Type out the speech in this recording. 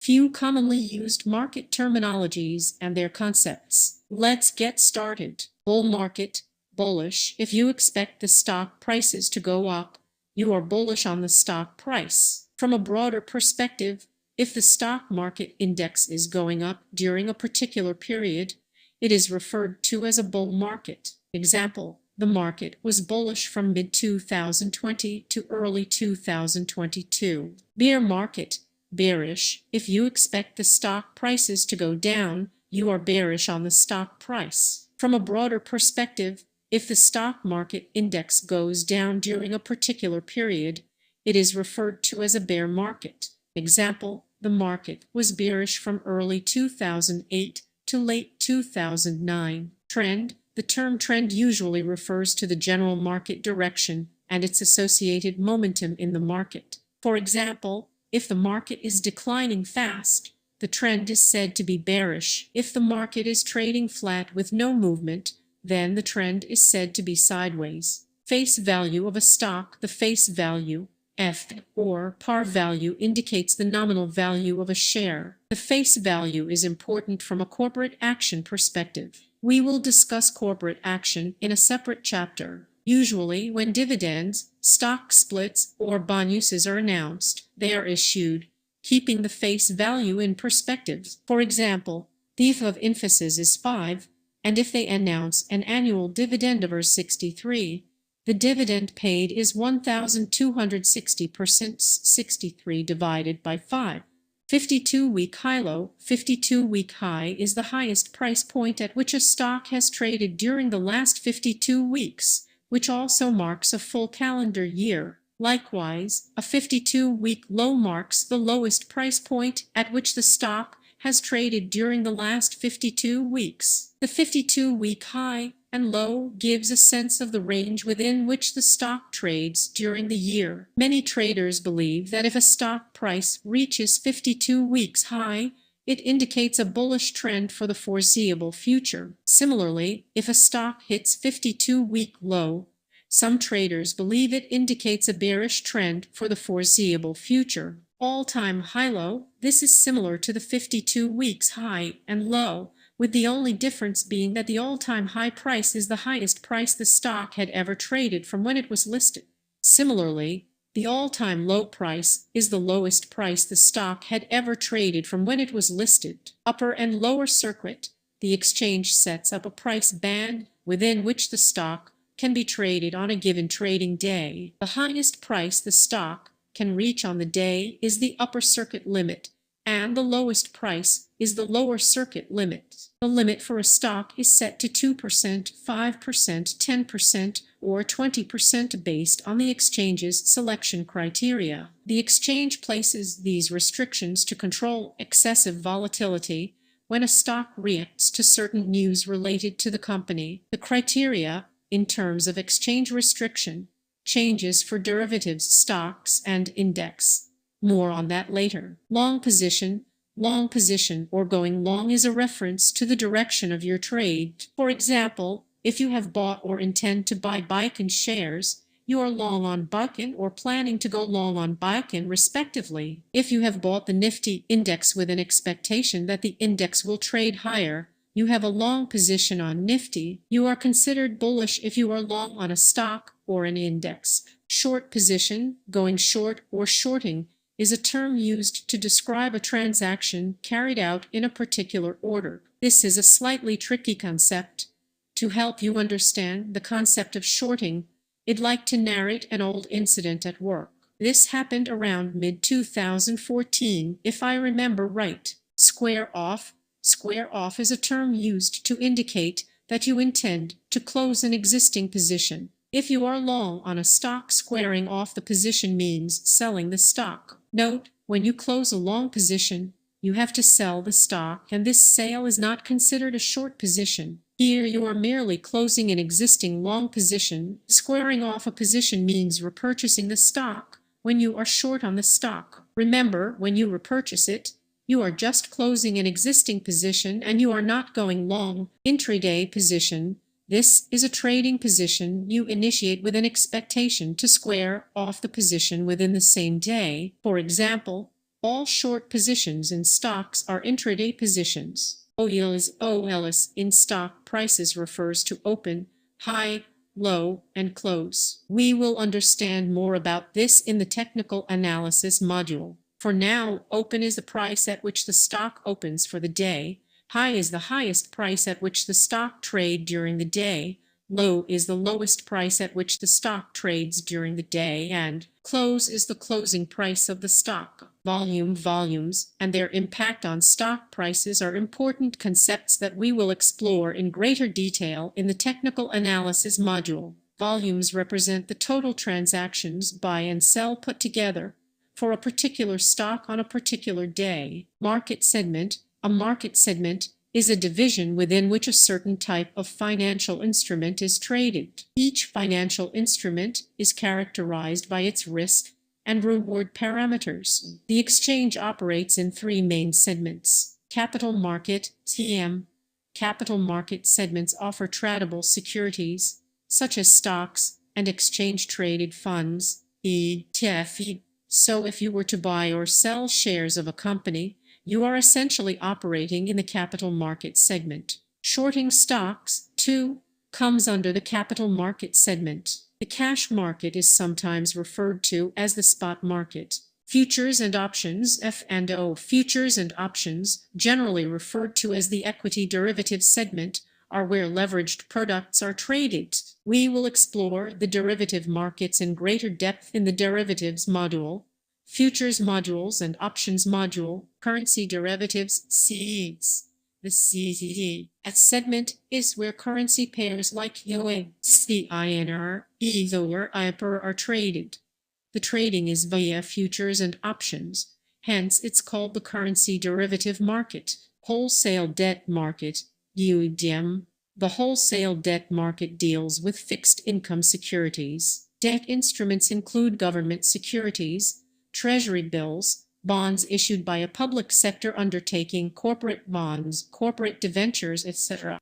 Few commonly used market terminologies and their concepts. Let's get started. Bull market, bullish. If you expect the stock prices to go up, you are bullish on the stock price. From a broader perspective, if the stock market index is going up during a particular period, it is referred to as a bull market. Example, the market was bullish from mid-2020 to early 2022. Bear market, bearish. If you expect the stock prices to go down, you are bearish on the stock price. From a broader perspective, if the stock market index goes down during a particular period, it is referred to as a bear market. Example, the market was bearish from early 2008 to late 2009. Trend. The term trend usually refers to the general market direction and its associated momentum in the market. For example, if the market is declining fast, the trend is said to be bearish. If the market is trading flat with no movement, then the trend is said to be sideways. Face value of a stock. The face value, F, or par value, indicates the nominal value of a share. The face value is important from a corporate action perspective. We will discuss corporate action in a separate chapter. Usually, when dividends, stock splits, or bonuses are announced, they are issued, keeping the face value in perspective. For example, the EV of Infosys is 5, and if they announce an annual dividend of 63, the dividend paid is 1,260%. 63 divided by 5. 52-week high-low. 52-week high is the highest price point at which a stock has traded during the last 52 weeks, which also marks a full calendar year. Likewise, a 52-week low marks the lowest price point at which the stock has traded during the last 52 weeks. The 52-week high and low gives a sense of the range within which the stock trades during the year. Many traders believe that if a stock price reaches 52 weeks high, it indicates a bullish trend for the foreseeable future. Similarly, if a stock hits 52-week low, some traders believe it indicates a bearish trend for the foreseeable future. All-time high-low. This is similar to the 52 weeks high and low, with the only difference being that the all-time high price is the highest price the stock had ever traded from when it was listed. Similarly, the all-time low price is the lowest price the stock had ever traded from when it was listed. Upper and lower circuit. The exchange sets up a price band within which the stock can be traded on a given trading day. The highest price the stock can reach on the day is the upper circuit limit, and the lowest price is the lower circuit limit. The limit for a stock is set to 2%, 5%, 10%, or 20% based on the exchange's selection criteria. The exchange places these restrictions to control excessive volatility when a stock reacts to certain news related to the company. The criteria, in terms of exchange restriction, changes for derivatives, stocks, and index. More on that later. Long position. Long position or going long is a reference to the direction of your trade. For example, if you have bought or intend to buy Baiken shares, you are long on Baiken or planning to go long on Baiken respectively. If you have bought the Nifty index with an expectation that the index will trade higher, you have a long position on Nifty. You are considered bullish if you are long on a stock or an index. Short position, going short or shorting, is a term used to describe a transaction carried out in a particular order. This is a slightly tricky concept. To help you understand the concept of shorting, I'd like to narrate an old incident at work. This happened around mid-2014, if I remember right. Square off. Square off is a term used to indicate that you intend to close an existing position. If you are long on a stock, squaring off the position means selling the stock. Note, when you close a long position, you have to sell the stock, and this sale is not considered a short position. Here you are merely closing an existing long position. Squaring off a position means repurchasing the stock when you are short on the stock. Remember, when you repurchase it, you are just closing an existing position and you are not going long. Intraday position. This is a trading position you initiate with an expectation to square off the position within the same day. For example, All short positions in stocks are intraday positions. OLS in stock prices refers to open, high, low, and close. We will understand more about this in the technical analysis module. For now, open is the price at which the stock opens for the day, high is the highest price at which the stock trades during the day, low is the lowest price at which the stock trades during the day, and close is the closing price of the stock. Volumes, and their impact on stock prices are important concepts that we will explore in greater detail in the technical analysis module. Volumes represent the total transactions buy and sell put together for a particular stock on a particular day. Market segment. A market segment is a division within which a certain type of financial instrument is traded. Each financial instrument is characterized by its risk and reward parameters. The exchange operates in three main segments. Capital market, TM. Capital market segments offer tradable securities, such as stocks and exchange-traded funds, ETF. So if you were to buy or sell shares of a company, you are essentially operating in the capital market segment. Shorting stocks, too, comes under the capital market segment. The cash market is sometimes referred to as the spot market. Futures and options, F&O. Futures and options, generally referred to as the equity derivatives segment, are where leveraged products are traded. We will explore the derivative markets in greater depth in the derivatives module, futures modules and options module, currency derivatives, CEs. The CZD segment is where currency pairs like USD, INR, EUR, IPR are traded. The trading is via futures and options, hence it's called the currency derivative market. Wholesale debt market, UDM. The wholesale debt market deals with fixed income securities. Debt instruments include government securities, treasury bills, bonds issued by a public sector undertaking, corporate bonds, corporate debentures, etc.